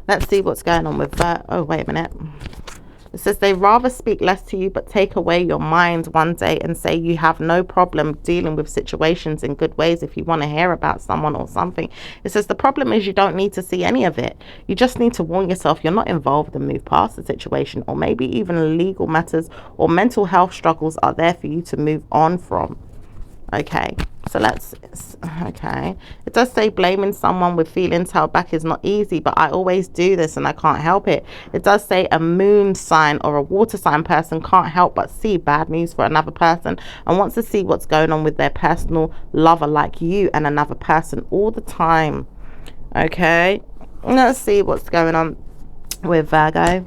Let's see what's going on with that. Oh, wait a minute. It says they rather speak less to you, but take away your mind one day and say you have no problem dealing with situations in good ways if you want to hear about someone or something. It says the problem is you don't need to see any of it. You just need to warn yourself you're not involved and move past the situation, or maybe even legal matters or mental health struggles are there for you to move on from. Okay, so okay. It does say blaming someone with feelings held back is not easy, but I always do this and I can't help it. It does say a moon sign or a water sign person can't help but see bad news for another person, and wants to see what's going on with their personal lover like you and another person all the time. Okay, let's see what's going on with Virgo.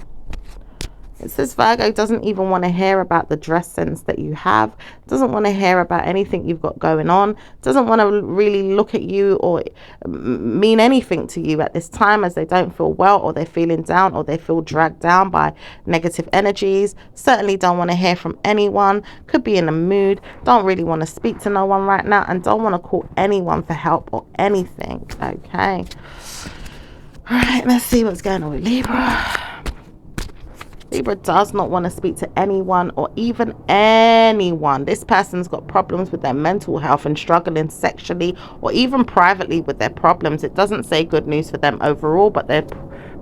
It says Virgo doesn't even want to hear about the dress sense that you have, doesn't want to hear about anything you've got going on, doesn't want to really look at you or mean anything to you at this time, as they don't feel well, or they're feeling down, or they feel dragged down by negative energies. Certainly don't want to hear from anyone, could be in a mood, don't really want to speak to no one right now, and don't want to call anyone for help or anything. Okay. All right, let's see what's going on with Libra. Libra does not want to speak to anyone or even anyone. This person's got problems with their mental health and struggling sexually or even privately with their problems. It doesn't say good news for them overall, but they're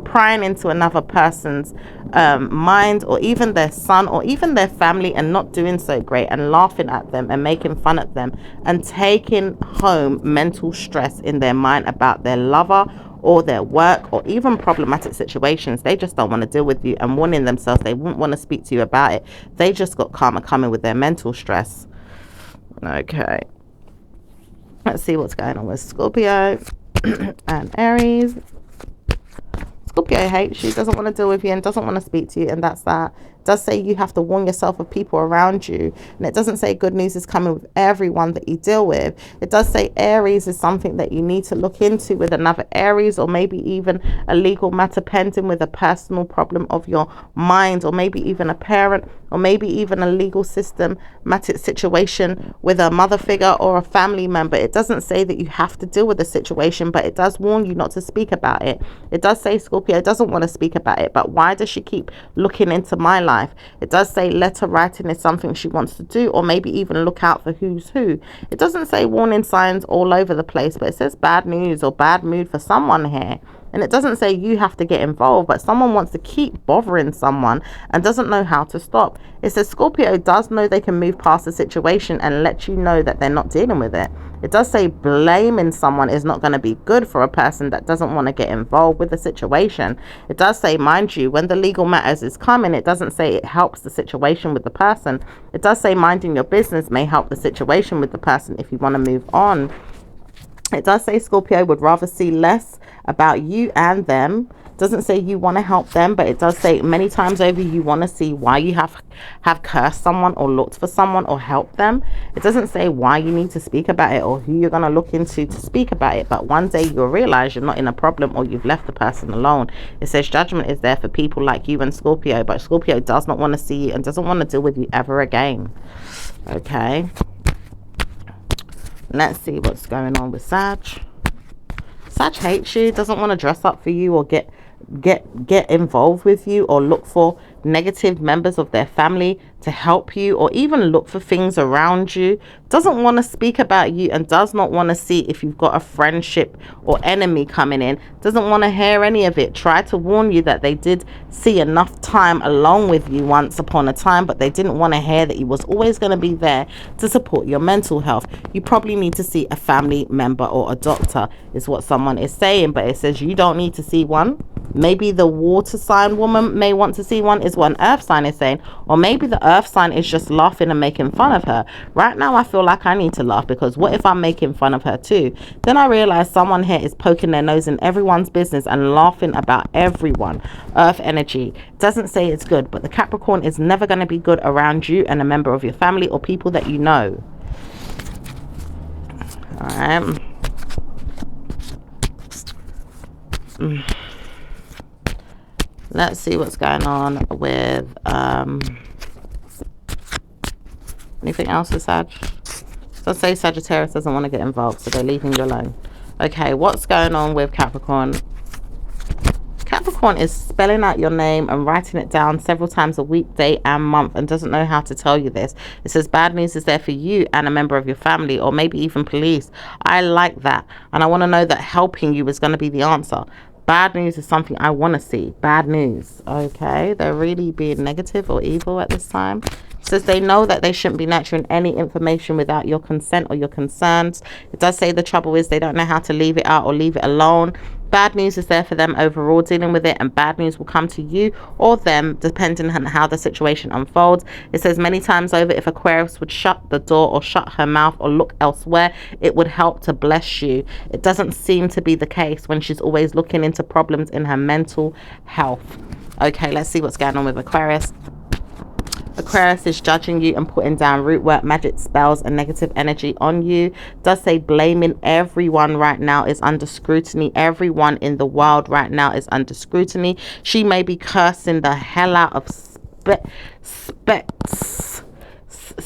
prying into another person's mind, or even their son or even their family, and not doing so great, and laughing at them and making fun at them, and taking home mental stress in their mind about their lover or their work or even problematic situations. They just don't want to deal with you and warning themselves they wouldn't want to speak to you about it. They just got karma coming with their mental stress. Okay, let's see what's going on with Scorpio and Aries. Scorpio hates you, doesn't want to deal with you, and doesn't want to speak to you, and that's that. It does say you have to warn yourself of people around you, and it doesn't say good news is coming with everyone that you deal with. It does say Aries is something that you need to look into with another Aries, or maybe even a legal matter pending with a personal problem of your mind, or maybe even a parent, or maybe even a legal systematic situation with a mother figure or a family member. It doesn't say that you have to deal with the situation, but it does warn you not to speak about it. It does say Scorpio doesn't want to speak about it, but why does she keep looking into my life? It does say letter writing is something she wants to do, or maybe even look out for who's who. It doesn't say warning signs all over the place, but it says bad news or bad mood for someone here. And it doesn't say you have to get involved, but someone wants to keep bothering someone and doesn't know how to stop. It says Scorpio does know they can move past the situation and let you know that they're not dealing with it. It does say blaming someone is not going to be good for a person that doesn't want to get involved with the situation. It does say, mind you, when the legal matters is coming, it doesn't say it helps the situation with the person. It does say minding your business may help the situation with the person if you want to move on. It does say Scorpio would rather see less about you and them. Doesn't say you want to help them, but it does say many times over you want to see why you have cursed someone or looked for someone or helped them. It doesn't say why you need to speak about it or who you're going to look into to speak about it, but one day you'll realize you're not in a problem or you've left the person alone. It says judgment is there for people like you and Scorpio, but Scorpio does not want to see you and doesn't want to deal with you ever again. Okay, let's see what's going on with Sag. Sag hates you, doesn't want to dress up for you or get involved with you or look for negative members of their family to help you or even look for things around you. Doesn't want to speak about you and does not want to see if you've got a friendship or enemy coming in. Doesn't want to hear any of it. Try to warn you that they did see enough time along with you once upon a time, but they didn't want to hear that you was always going to be there to support your mental health. You probably need to see a family member or a doctor is what someone is saying, but it says you don't need to see one. Maybe the water sign woman may want to see one is what an earth sign is saying, or maybe the earth sign is just laughing and making fun of her. Right now I feel like I need to laugh, because what if I'm making fun of her too? Then I realize someone here is poking their nose in everyone's business and laughing about everyone. Earth energy doesn't say it's good, but the Capricorn is never going to be good around you and a member of your family or people that you know. All right. Let's see what's going on with anything else with Sag. So say Sagittarius doesn't want to get involved, so they're leaving you alone. Okay, what's going on with Capricorn? Capricorn is spelling out your name and writing it down several times a week, day and month, and doesn't know how to tell you this. It says bad news is there for you and a member of your family, or maybe even police. I like that, and I want to know that helping you is going to be the answer. Bad news is something I want to see. Bad news. Okay, they're really being negative or evil at this time. It says they know that they shouldn't be nurturing any information without your consent or your concerns. It does say the trouble is they don't know how to leave it out or leave it alone. Bad news is there for them overall dealing with it, and bad news will come to you or them depending on how the situation unfolds. It says many times over, if Aquarius would shut the door or shut her mouth or look elsewhere, it would help to bless you. It doesn't seem to be the case when she's always looking into problems in her mental health. Okay, let's see what's going on with Aquarius. Aquarius is judging you and putting down root work, magic spells and negative energy on you. Does say blaming everyone right now is under scrutiny. Everyone in the world right now is under scrutiny. She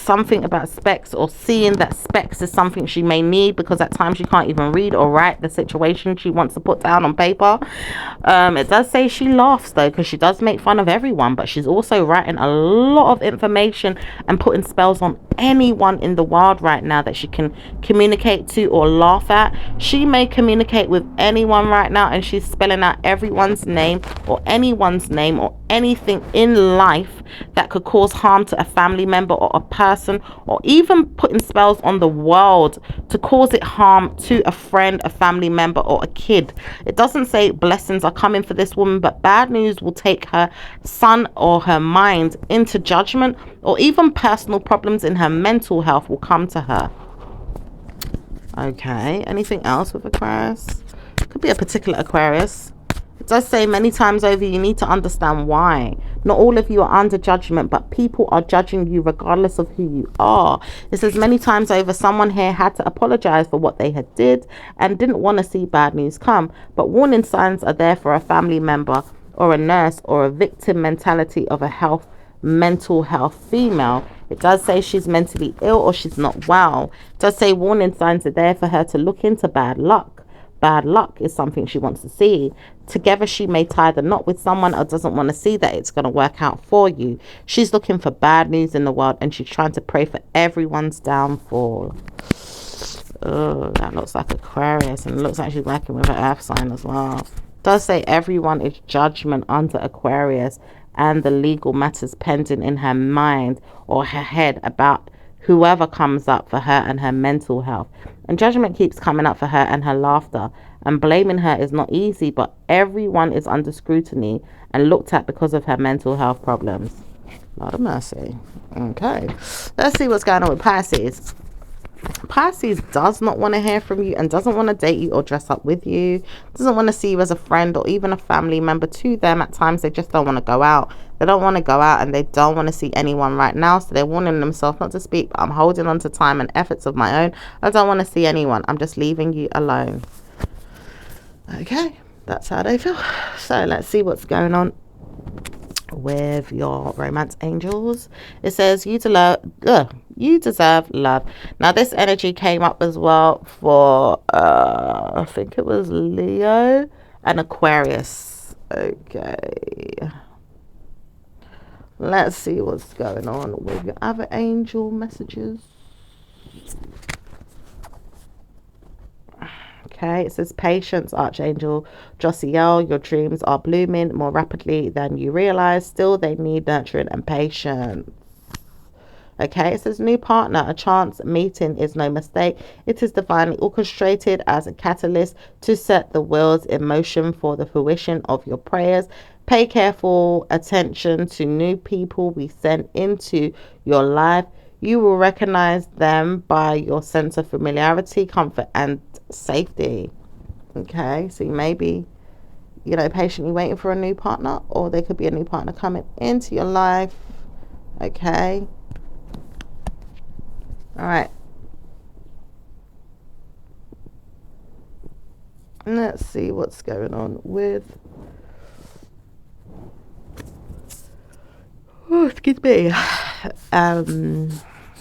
something about specs, or seeing that specs is something she may need, because at times she can't even read or write the situation she wants to put down on paper. It does say she laughs though, because she does make fun of everyone, but she's also writing a lot of information and putting spells on anyone in the world right now that she can communicate to or laugh at. She may communicate with anyone right now, and she's spelling out everyone's name or anyone's name or anything in life that could cause harm to a family member or a person, or even putting spells on the world to cause it harm to a friend, a family member, or a kid. It doesn't say blessings are coming for this woman, but bad news will take her son or her mind into judgment, or even personal problems in her mental health will come to her. Okay, anything else with Aquarius? Could be a particular Aquarius. It does say many times over, you need to understand why. Not all of you are under judgment, but people are judging you regardless of who you are. It says many times over, someone here had to apologize for what they had did and didn't want to see bad news come. But warning signs are there for a family member or a nurse or a victim mentality of a mental health female. It does say she's mentally ill or she's not well. It does say warning signs are there for her to look into bad luck. Bad luck is something she wants to see. Together she may tie the knot with someone, or doesn't want to see that it's going to work out for you. She's looking for bad news in the world, and she's trying to pray for everyone's downfall. Oh, that looks like Aquarius, and it looks like she's working with an earth sign as well. It does say everyone is judgment under Aquarius, and the legal matters pending in her mind or her head about whoever comes up for her and her mental health. And judgment keeps coming up for her and her laughter. And blaming her is not easy, but everyone is under scrutiny and looked at because of her mental health problems. Lord of mercy. Okay, let's see what's going on with Pisces. Pisces does not want to hear from you and doesn't want to date you or dress up with you. Doesn't want to see you as a friend or even a family member. To them, at times they just don't want to go out. They don't want to go out, and they don't want to see anyone right now, so they're warning themselves not to speak, but I'm holding on to time and efforts of my own. I don't want to see anyone. I'm just leaving you alone. Okay, that's how they feel. So let's see what's going on with your romance angels. It says you deserve love. Now this energy came up as well for I think it was Leo and Aquarius. Okay, let's see what's going on with your other angel messages. Okay, it says patience, Archangel Josiel. Your dreams are blooming more rapidly than you realize. Still, they need nurturing and patience. Okay, it says new partner. A chance meeting is no mistake. It is divinely orchestrated as a catalyst to set the wheels in motion for the fruition of your prayers. Pay careful attention to new people we send into your life. You will recognize them by your sense of familiarity, comfort, and safety. Okay, so you may be, patiently waiting for a new partner, or there could be a new partner coming into your life. Okay. All right. Let's see what's going on with excuse me.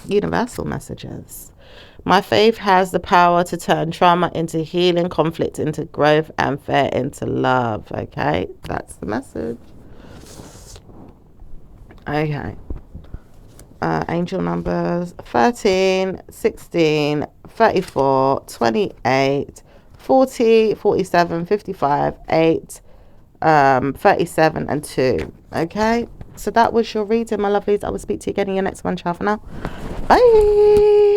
Universal messages. My faith has the power to turn trauma into healing, conflict into growth, and fear into love. Okay, that's the message. Okay. Angel numbers 13, 16, 34, 28, 40, 47, 55, 8, 37, and 2. Okay, so that was your reading, my lovelies. I will speak to you again in your next one. Ciao for now. Bye.